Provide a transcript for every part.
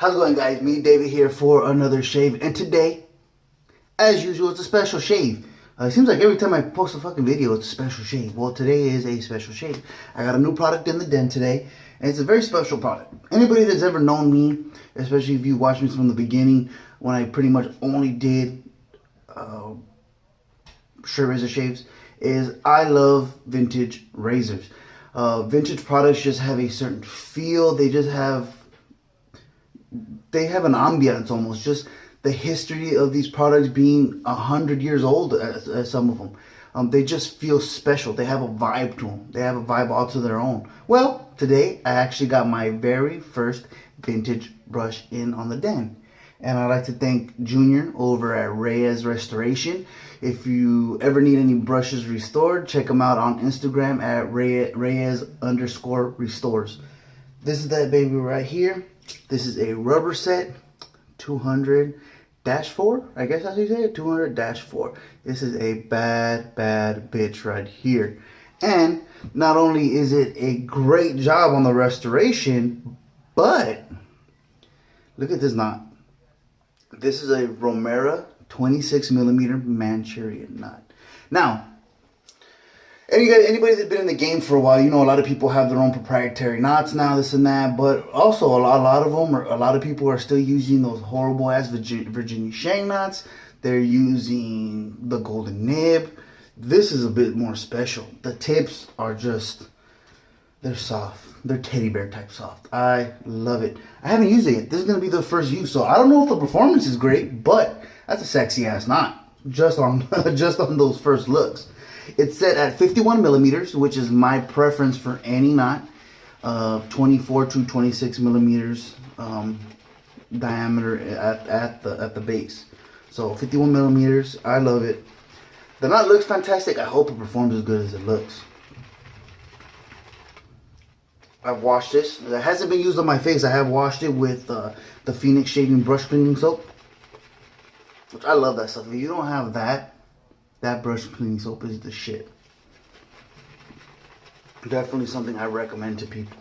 How's it going, guys? Me, David, here for another shave. And today, as usual, it's a special shave. It seems like every time I post a fucking video, it's a special shave. Well, today is a special shave. I got a new product in the den today, and it's a very special product. Anybody that's ever known me, especially if you watch me from the beginning, when I pretty much only did shirt razor shaves, is I love vintage razors. Vintage products just have a certain feel. They have an ambiance almost. Just the history of these products being 100 years old, as some of them. They just feel special. They have a vibe to them. They have a vibe all to their own. Well, today I actually got my very first vintage brush in on the den. And I'd like to thank Junior over at Reyes Restoration. If you ever need any brushes restored, check them out on Instagram at Reyes_restores. This is that baby right here. This is a Rubberset 200-4. I guess that's how you say it, 200-4. This is a bad bitch right here. And not only is it a great job on the restoration, but look at this knot. This is a Romera 26mm Manchurian knot. Now, anybody that's been in the game for a while, you know a lot of people have their own proprietary knots now, this and that. But also a lot of people are still using those horrible ass Virginia Shang knots. They're using the golden nib. This is a bit more special. The tips are just, they're soft. They're teddy bear type soft. I love it. I haven't used it yet. This is going to be the first use. So I don't know if the performance is great, but that's a sexy ass knot. Just on those first looks. It's set at 51mm, which is my preference for any knot. 24 to 26mm diameter at the base. So 51mm. I love it. The knot looks fantastic. I hope it performs as good as it looks. I've washed this. It hasn't been used on my face. I have washed it with the Phoenix Shaving Brush Cleaning Soap, which I love that stuff. If you don't have that brush cleaning soap is the shit. Definitely something I recommend to people.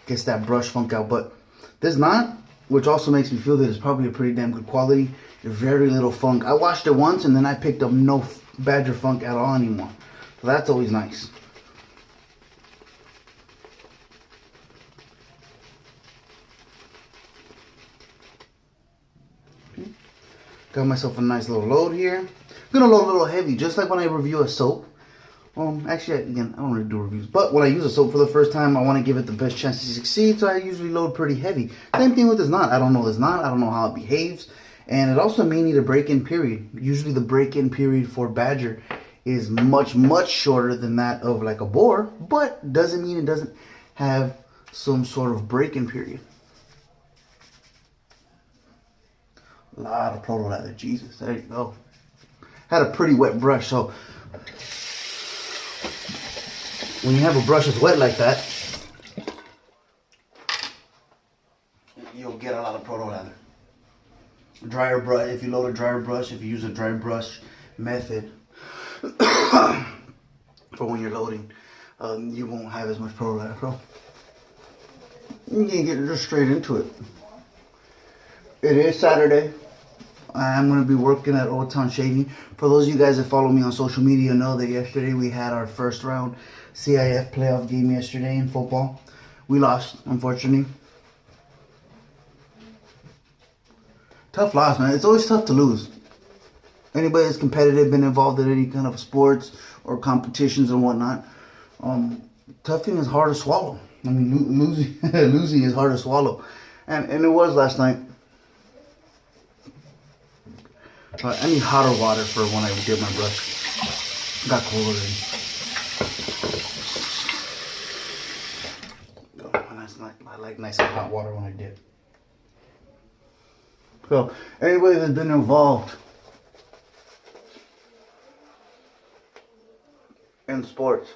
Gets that brush funk out. But this knot, which also makes me feel that it's probably a pretty damn good quality. Very little funk. I washed it once and then I picked up no badger funk at all anymore. So that's always nice. Got myself a nice little load here. I'm gonna load a little heavy, just like when I review a soap. Actually, again, I don't really do reviews, but when I use a soap for the first time, I want to give it the best chance to succeed, so I usually load pretty heavy. Same thing with this knot. I don't know this knot. I don't know how it behaves, and it also may need a break-in period. Usually, the break-in period for Badger is much shorter than that of like a boar, but doesn't mean it doesn't have some sort of break-in period. A lot of proto leather. Jesus, there you go. Had a pretty wet brush, so when you have a brush that's wet like that, you'll get a lot of proto leather. Dryer brush, if you load a dryer brush, if you use a dry brush method for when you're loading, you won't have as much proto leather. So you can get just straight into it. It is Saturday. I'm going to be working at Old Town Shaving. For those of you guys that follow me on social media know that yesterday we had our first round CIF playoff game yesterday in football. We lost, unfortunately. Tough loss, man. It's always tough to lose. Anybody that's competitive, been involved in any kind of sports or competitions and whatnot, tough thing is hard to swallow. I mean, losing is hard to swallow. And it was last night. I need hotter water for when I dip my brush. Got colder in. I like nice and hot water when I dip. So, anybody that's been involved in sports,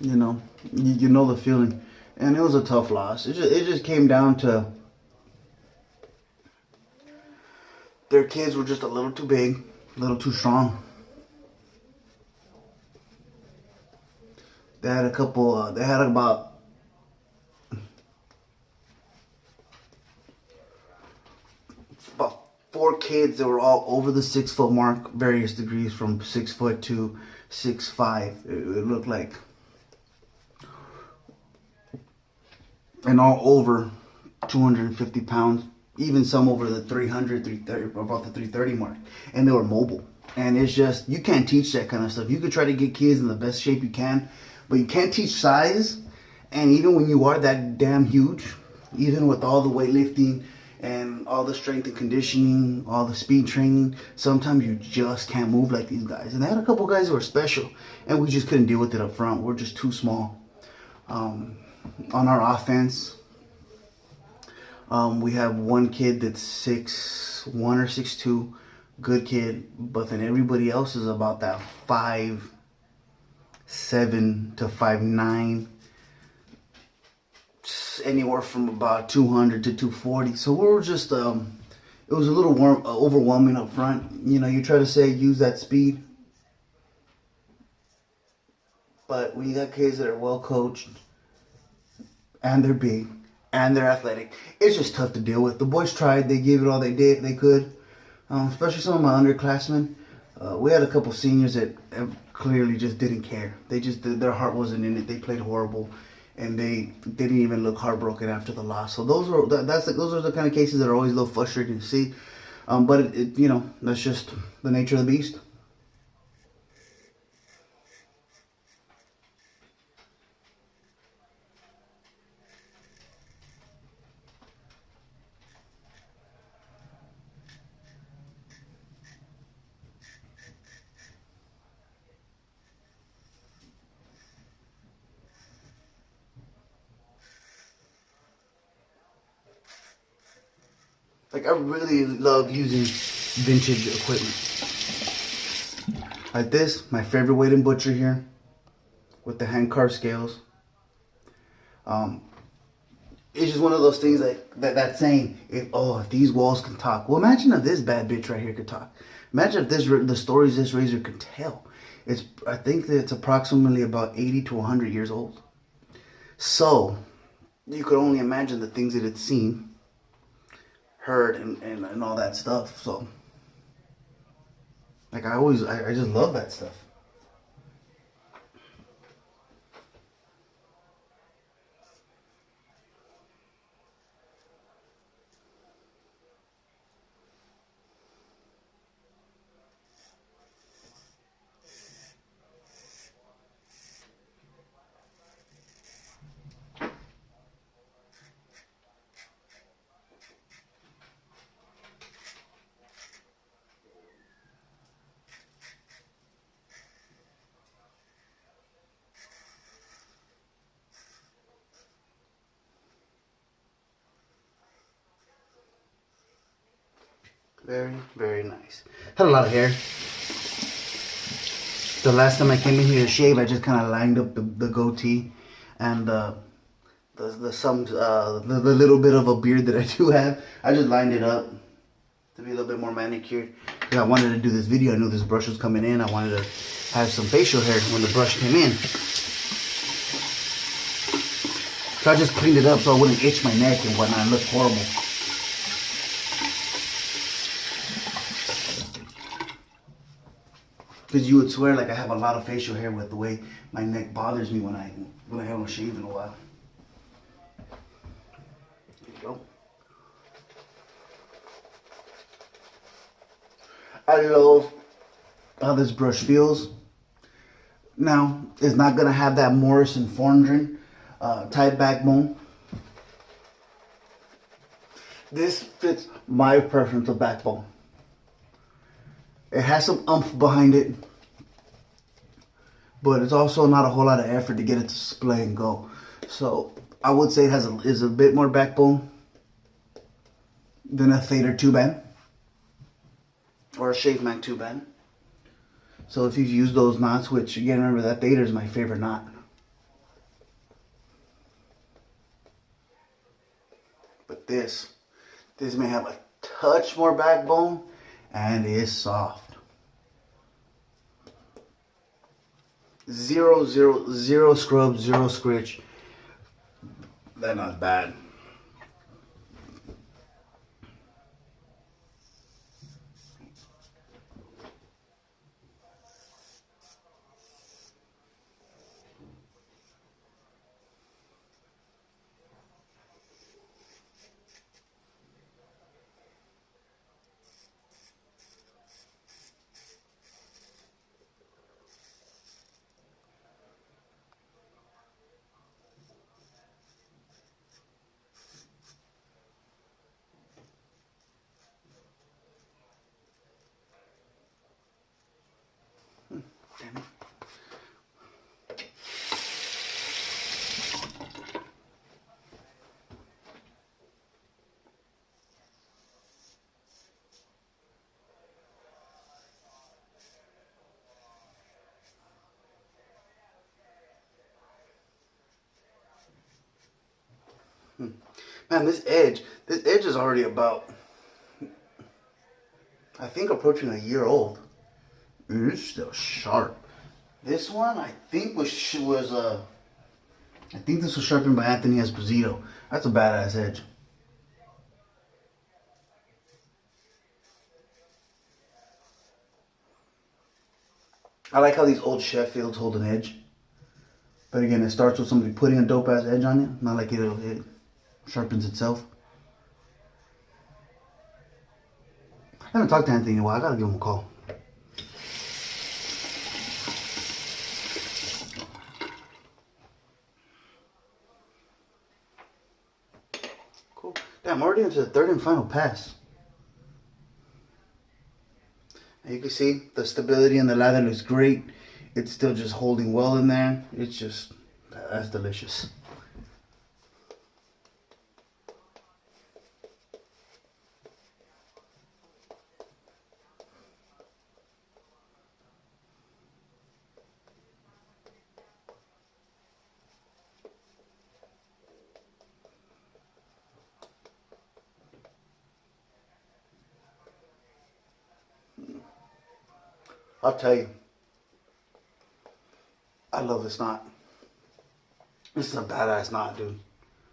you know the feeling. And it was a tough loss. It just came down to their kids were just a little too big, a little too strong. They had about about 4 kids that were all over the 6 foot mark, various degrees from 6 foot to 6'5". It looked like, and all over 250 pounds, even some over the 300, 330, about the 330 mark, and they were mobile. And it's just, you can't teach that kind of stuff. You could try to get kids in the best shape you can, but you can't teach size. And even when you are that damn huge, even with all the weightlifting and all the strength and conditioning, all the speed training, sometimes you just can't move like these guys. And they had a couple guys who were special, and we just couldn't deal with it up front. We're just too small. On our offense, we have one kid that's 6'1" or 6'2", good kid, but then everybody else is about that 5'7" to 5'9", anywhere from about 200 to 240. So we were just, it was a little overwhelming up front. You know, you try to say use that speed, but when you got kids that are well coached and they're big and they're athletic, it's just tough to deal with. The boys tried; they gave it all they could. Especially some of my underclassmen. We had a couple seniors that clearly just didn't care. Their heart wasn't in it. They played horrible, and they didn't even look heartbroken after the loss. So those are the kind of cases that are always a little frustrating to see. But you know, that's just the nature of the beast. Like, I really love using vintage equipment. Like this, my favorite weight and butcher here, with the hand carved scales. It's just one of those things that saying, if these walls can talk. Well, imagine if this bad bitch right here could talk. Imagine if the stories this razor could tell. I think that it's approximately about 80 to 100 years old. So you could only imagine the things that it's seen, heard, and all that stuff. So, like, I just love that stuff. Very, very nice. Had a lot of hair. The last time I came in here to shave, I just kind of lined up the goatee and the little bit of a beard that I do have. I just lined it up to be a little bit more manicured. Because I wanted to do this video. I knew this brush was coming in. I wanted to have some facial hair when the brush came in. So I just cleaned it up so I wouldn't itch my neck and whatnot and look horrible. Because you would swear like I have a lot of facial hair with the way my neck bothers me when I haven't shaved in a while. There you go. I love how this brush feels. Now, it's not going to have that Morrison Fondren type backbone. This fits my preference of backbone. It has some oomph behind it, but it's also not a whole lot of effort to get it to splay and go. So I would say it is a bit more backbone than a Thader 2-band or a Shave Mac 2-band. So if you've used those knots, which again, remember that Thader is my favorite knot. But this may have a touch more backbone and is soft. Zero scrub, zero scritch. That's not bad. Man, this edge is already about, I think, approaching a year old. It's still sharp. This one, I think I think this was sharpened by Anthony Esposito. That's a badass edge. I like how these old Sheffields hold an edge. But again, it starts with somebody putting a dope ass edge on it. Not like it sharpens itself. I haven't talked to Anthony in a while. I gotta give him a call. Cool. Damn, I'm already into the third and final pass. And you can see the stability in the lather looks great. It's still just holding well in there. It's just, that's delicious. I'll tell you, I love this knot. This is a badass knot, dude.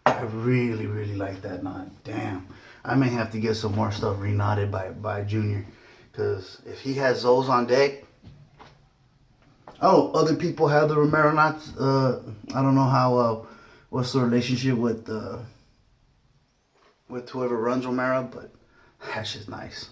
I really, really like that knot. Damn. I may have to get some more stuff reknotted by Junior. Because if he has those on deck. Oh, other people have the Romera knots. I don't know how, what's the relationship with whoever runs Romera, but that's just nice.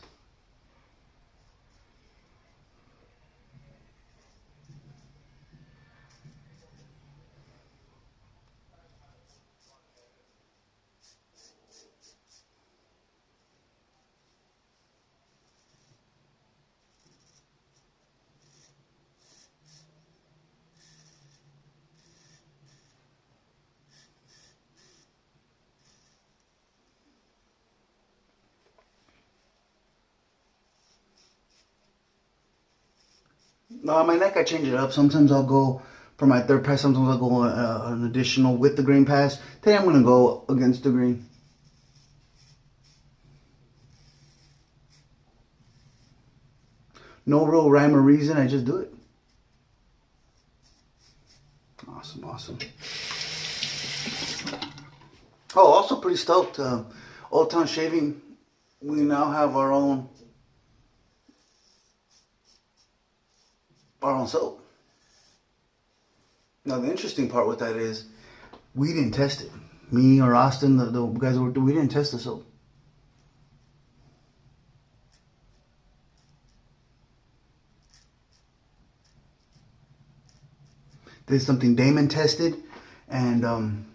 No, my neck I change it up. Sometimes I'll go for my third pass. Sometimes I'll go an additional with the grain pass. Today I'm gonna go against the grain. No real rhyme or reason. I just do it. Awesome, awesome. Oh, also pretty stoked. Old Town Shaving. We now have our own soap. Now the interesting part with that is we didn't test it. Me or Austin, the guys that worked, we didn't test the soap. This is something Damon tested, and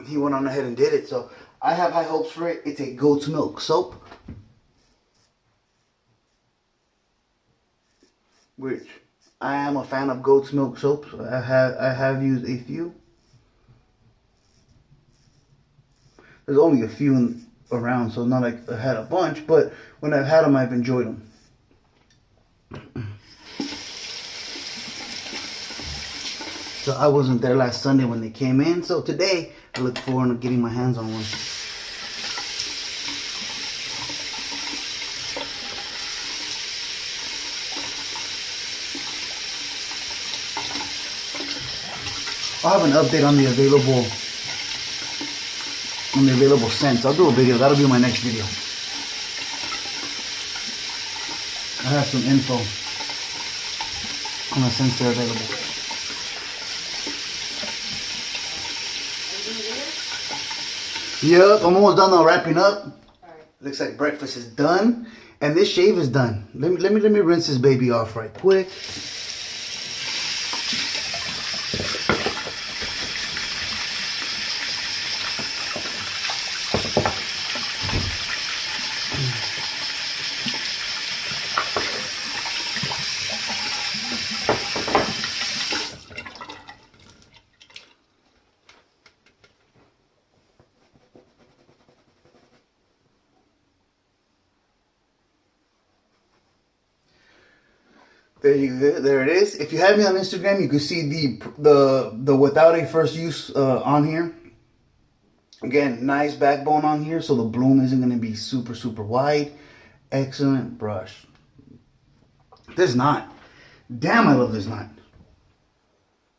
he went on ahead and did it. So I have high hopes for it. It's a goat's milk soap, which I am a fan of goat's milk soaps. I have used a few. There's only a few around, so it's not like I had a bunch, but when I've had them, I've enjoyed them. So I wasn't there last Sunday when they came in, so today I look forward to getting my hands on one. I'll have an update on the available scents. I'll do a video. That'll be my next video. I have some info on the scents that are available. Yep, I'm almost done now wrapping up. Right. Looks like breakfast is done. And this shave is done. Let me rinse this baby off right quick. There it is. If you have me on Instagram, you can see the without a first use on here. Again, nice backbone on here, so the bloom isn't going to be super, super wide. Excellent brush. This knot. Damn, I love this knot.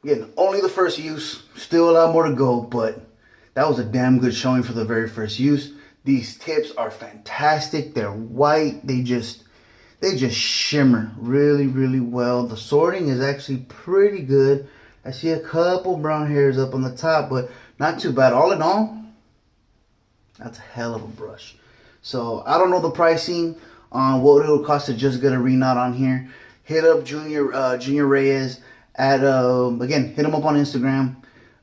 Again, only the first use. Still a lot more to go, but that was a damn good showing for the very first use. These tips are fantastic. They're white. They just shimmer really, really well. The sorting is actually pretty good. I see a couple brown hairs up on the top, but not too bad. All in all, that's a hell of a brush. So I don't know the pricing on what it would cost to just get a reknot on here. Hit up Junior Reyes at again, hit him up on Instagram.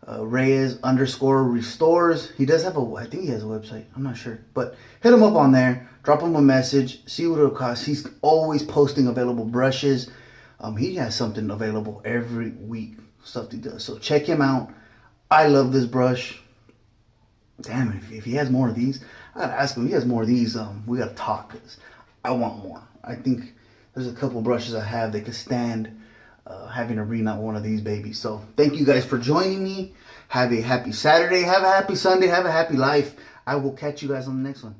Reyes_restores. He does have I think he has a website. I'm not sure. But hit him up on there. Drop him a message. See what it'll cost. He's always posting available brushes. He has something available every week. Stuff he does. So check him out. I love this brush. Damn, if he has more of these, I gotta ask him. If he has more of these, we gotta talk, because I want more. I think there's a couple brushes I have that could stand having a reknot one of these babies. So thank you guys for joining me. Have a happy Saturday. Have a happy Sunday. Have a happy life. I will catch you guys on the next one.